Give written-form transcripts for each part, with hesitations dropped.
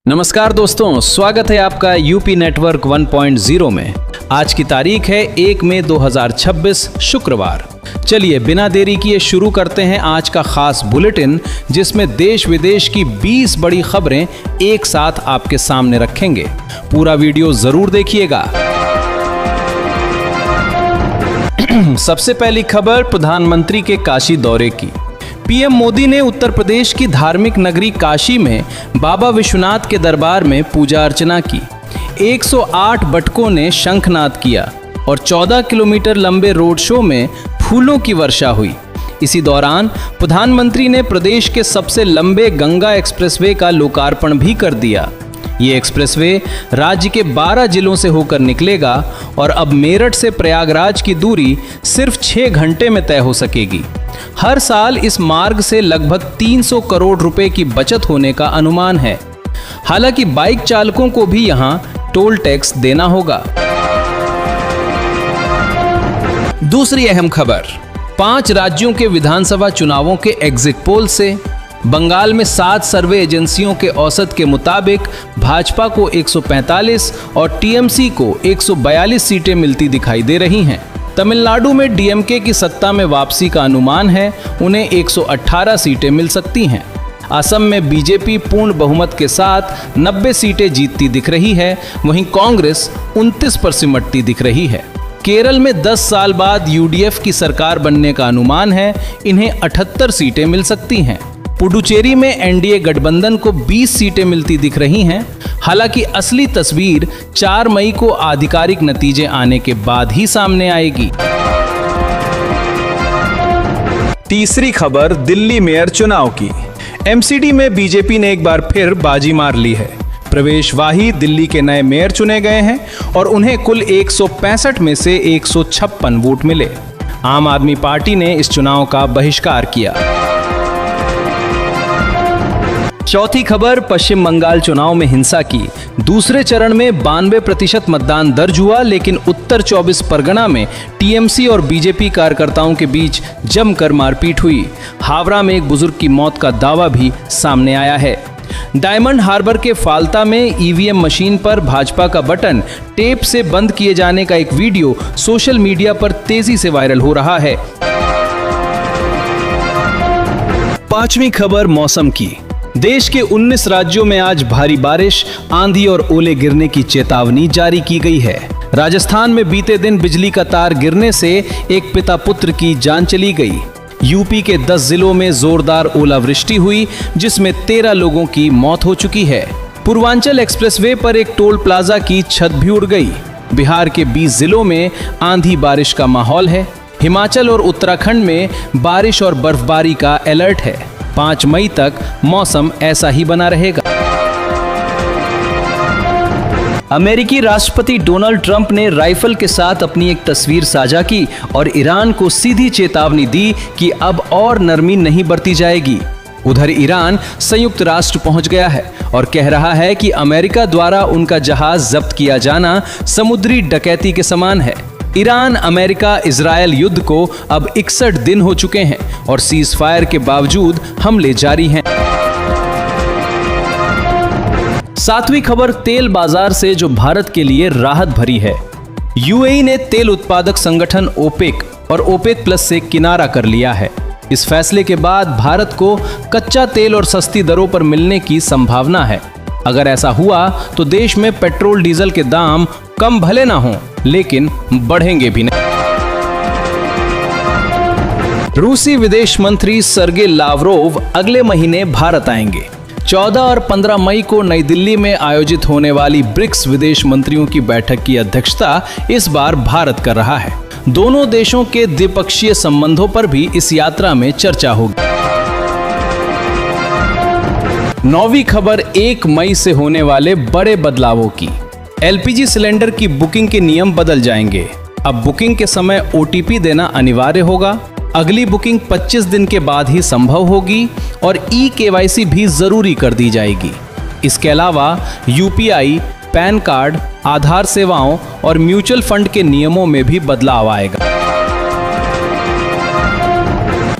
नमस्कार दोस्तों, स्वागत है आपका यूपी नेटवर्क 1.0 में। आज की तारीख है 1 मई 2026 शुक्रवार। चलिए बिना देरी किए शुरू करते हैं आज का खास बुलेटिन, जिसमें देश विदेश की 20 बड़ी खबरें एक साथ आपके सामने रखेंगे। पूरा वीडियो जरूर देखिएगा। सबसे पहली खबर प्रधानमंत्री के काशी दौरे की। पीएम मोदी ने उत्तर प्रदेश की धार्मिक नगरी काशी में बाबा विश्वनाथ के दरबार में पूजा अर्चना की। 108 बटकों ने शंखनाद किया और 14 किलोमीटर लंबे रोड शो में फूलों की वर्षा हुई। इसी दौरान प्रधानमंत्री ने प्रदेश के सबसे लंबे गंगा एक्सप्रेसवे का लोकार्पण भी कर दिया। ये एक्सप्रेसवे राज्य के 12 जिलों से होकर निकलेगा और अब मेरठ से प्रयागराज की दूरी सिर्फ 6 घंटे में तय हो सकेगी। हर साल इस मार्ग से लगभग 300 करोड़ रुपए की बचत होने का अनुमान है। हालांकि बाइक चालकों को भी यहां टोल टैक्स देना होगा। दूसरी अहम खबर, 5 राज्यों के विधानसभा चुनावों के एग्जिट पोल से। बंगाल में 7 सर्वे एजेंसियों के औसत के मुताबिक भाजपा को 145 और टीएमसी को 142 सीटें मिलती दिखाई दे रही हैं। तमिलनाडु में डीएमके की सत्ता में वापसी का अनुमान है, उन्हें 118 सीटें मिल सकती हैं। असम में बीजेपी पूर्ण बहुमत के साथ 90 सीटें जीतती दिख रही है, वहीं कांग्रेस 29 पर सिमटती दिख रही है। केरल में 10 साल बाद यूडीएफ की सरकार बनने का अनुमान है, इन्हें 78 सीटें मिल सकती हैं। पुडुचेरी में एनडीए गठबंधन को 20 सीटें मिलती दिख रही हैं। हालांकि असली तस्वीर 4 मई को आधिकारिक नतीजे आने के बाद ही सामने आएगी। तीसरी खबर दिल्ली मेयर चुनाव की। एमसीडी में बीजेपी ने एक बार फिर बाजी मार ली है। प्रवेश वाही दिल्ली के नए मेयर चुने गए हैं और उन्हें कुल 165 में से 156 वोट मिले। आम आदमी पार्टी ने इस चुनाव का बहिष्कार किया। चौथी खबर, पश्चिम बंगाल चुनाव में हिंसा की। दूसरे चरण में 92% मतदान दर्ज हुआ, लेकिन उत्तर 24 परगना में टीएमसी और बीजेपी कार्यकर्ताओं के बीच जमकर मारपीट हुई। हावड़ा में एक बुजुर्ग की मौत का दावा भी सामने आया है। डायमंड हार्बर के फाल्ता में ईवीएम मशीन पर भाजपा का बटन टेप से बंद किए जाने का एक वीडियो सोशल मीडिया पर तेजी से वायरल हो रहा है। पांचवी खबर मौसम की। देश के 19 राज्यों में आज भारी बारिश, आंधी और ओले गिरने की चेतावनी जारी की गई है। राजस्थान में बीते दिन बिजली का तार गिरने से एक पिता पुत्र की जान चली गई। यूपी के 10 जिलों में जोरदार ओलावृष्टि हुई, जिसमें 13 लोगों की मौत हो चुकी है। पूर्वांचल एक्सप्रेसवे पर एक टोल प्लाजा की छत भी उड़ गई। बिहार के 20 जिलों में आंधी बारिश का माहौल है। हिमाचल और उत्तराखंड में बारिश और बर्फबारी का अलर्ट है। 5 मई तक मौसम ऐसा ही बना रहेगा। अमेरिकी राष्ट्रपति डोनाल्ड ट्रंप ने राइफल के साथ अपनी एक तस्वीर साझा की और ईरान को सीधी चेतावनी दी कि अब और नरमी नहीं बरती जाएगी। उधर ईरान संयुक्त राष्ट्र पहुंच गया है और कह रहा है कि अमेरिका द्वारा उनका जहाज जब्त किया जाना समुद्री डकैती के समान है। ईरान अमेरिका इजरायल युद्ध को अब 61 दिन हो चुके हैं और सीज फायर के बावजूद हमले जारी हैं। 7वीं खबर तेल बाजार से, जो भारत के लिए राहत भरी है। यूएई ने तेल उत्पादक संगठन ओपेक और ओपेक प्लस से किनारा कर लिया है। इस फैसले के बाद भारत को कच्चा तेल और सस्ती दरों पर मिलने की संभावना है। अगर ऐसा हुआ तो देश में पेट्रोल डीजल के दाम कम भले ना हो, लेकिन बढ़ेंगे भी नहीं। रूसी विदेश मंत्री सर्गे लावरोव अगले महीने भारत आएंगे। 14 और 15 मई को नई दिल्ली में आयोजित होने वाली ब्रिक्स विदेश मंत्रियों की बैठक की अध्यक्षता इस बार भारत कर रहा है। दोनों देशों के द्विपक्षीय संबंधों पर भी इस यात्रा में चर्चा होगी। 9वीं खबर, 1 मई से होने वाले बड़े बदलावों की। एलपीजी सिलेंडर की बुकिंग के नियम बदल जाएंगे। अब बुकिंग के समय ओटीपी देना अनिवार्य होगा। अगली बुकिंग 25 दिन के बाद ही संभव होगी और ई-केवाईसी भी जरूरी कर दी जाएगी। इसके अलावा यूपीआई, पैन कार्ड, आधार सेवाओं और म्यूचुअल फंड के नियमों में भी बदलाव आएगा।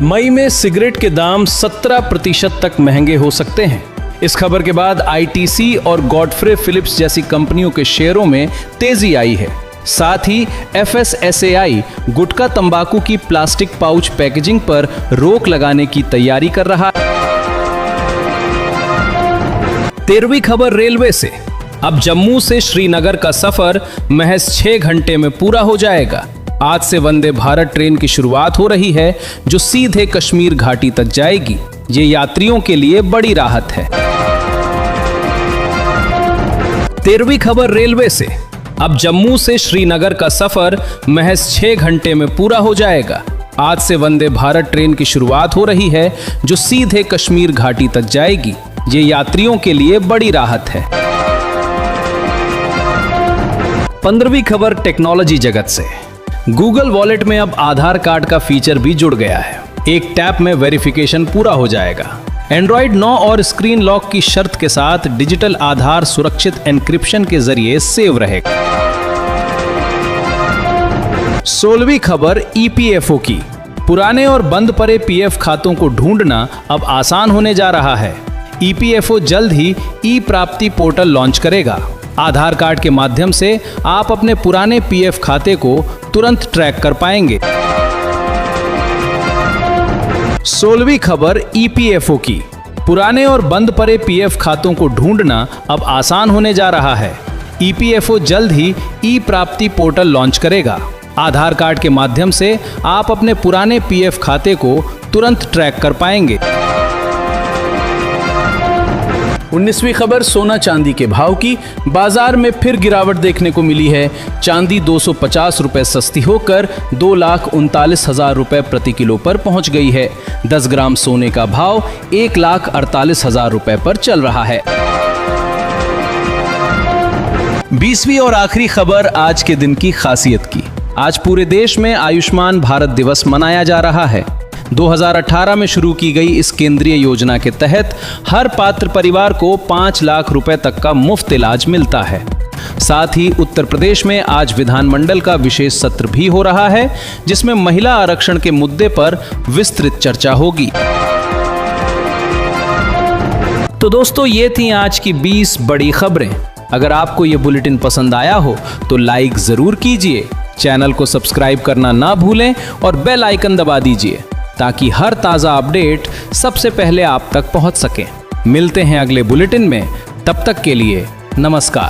मई में सिगरेट के दाम 17% तक महंगे हो सकते हैं। इस खबर के बाद आईटीसी और गॉडफ्रे फिलिप्स जैसी कंपनियों के शेयरों में तेजी आई है। साथ ही FSSAI गुटखा तंबाकू की प्लास्टिक पाउच पैकेजिंग पर रोक लगाने की तैयारी कर रहा है। 13वीं खबर रेलवे से। अब जम्मू से श्रीनगर का सफर महज 6 घंटे में पूरा हो जाएगा। आज से वंदे भारत ट्रेन की शुरुआत हो रही है, जो सीधे कश्मीर घाटी तक जाएगी। ये यात्रियों के लिए बड़ी राहत है। 13वीं खबर रेलवे से। अब जम्मू से श्रीनगर का सफर महज 6 घंटे में पूरा हो जाएगा। आज से वंदे भारत ट्रेन की शुरुआत हो रही है, जो सीधे कश्मीर घाटी तक जाएगी। ये यात्रियों के लिए बड़ी राहत है। 15वीं खबर टेक्नोलॉजी जगत से। गूगल वॉलेट में अब आधार कार्ड का फीचर भी जुड़ गया है। एक टैप में वेरिफिकेशन पूरा हो जाएगा। एंड्रॉइड 9 और स्क्रीन लॉक की शर्त के साथ डिजिटल आधार सुरक्षित एन्क्रिप्शन के जरिए सेव रहेगा। 16वीं खबर EPFO की। पुराने और बंद पड़े PF खातों को ढूंढना अब आसान होने जा रहा है। EPFO जल्द ही ई प्राप्ति पोर्टल लॉन्च करेगा। आधार कार्ड के माध्यम से आप अपने पुराने PF खाते को तुरंत ट्रैक कर पाएंगे। 16वीं खबर EPFO की। पुराने और बंद पड़े PF खातों को ढूंढना अब आसान होने जा रहा है। EPFO जल्द ही ई प्राप्ति पोर्टल लॉन्च करेगा। आधार कार्ड के माध्यम से आप अपने पुराने PF खाते को तुरंत ट्रैक कर पाएंगे। 19वीं खबर सोना चांदी के भाव की। बाजार में फिर गिरावट देखने को मिली है। चांदी 250 रुपए सस्ती होकर 2,39,000 रुपए प्रति किलो पर पहुंच गई है। 10 ग्राम सोने का भाव 1,48,000 रुपए पर चल रहा है। 20वीं और आखिरी खबर आज के दिन की खासियत की। आज पूरे देश में आयुष्मान भारत दिवस मनाया जा रहा है। 2018 में शुरू की गई इस केंद्रीय योजना के तहत हर पात्र परिवार को 5 लाख रुपए तक का मुफ्त इलाज मिलता है। साथ ही उत्तर प्रदेश में आज विधानमंडल का विशेष सत्र भी हो रहा है, जिसमें महिला आरक्षण के मुद्दे पर विस्तृत चर्चा होगी। तो दोस्तों, ये थी आज की 20 बड़ी खबरें। अगर आपको ये बुलेटिन पसंद आया हो तो लाइक जरूर कीजिए, चैनल को सब्सक्राइब करना ना भूलें और बेल आइकन दबा दीजिए, ताकि हर ताज़ा अपडेट सबसे पहले आप तक पहुंच सके। मिलते हैं अगले बुलेटिन में, तब तक के लिए नमस्कार।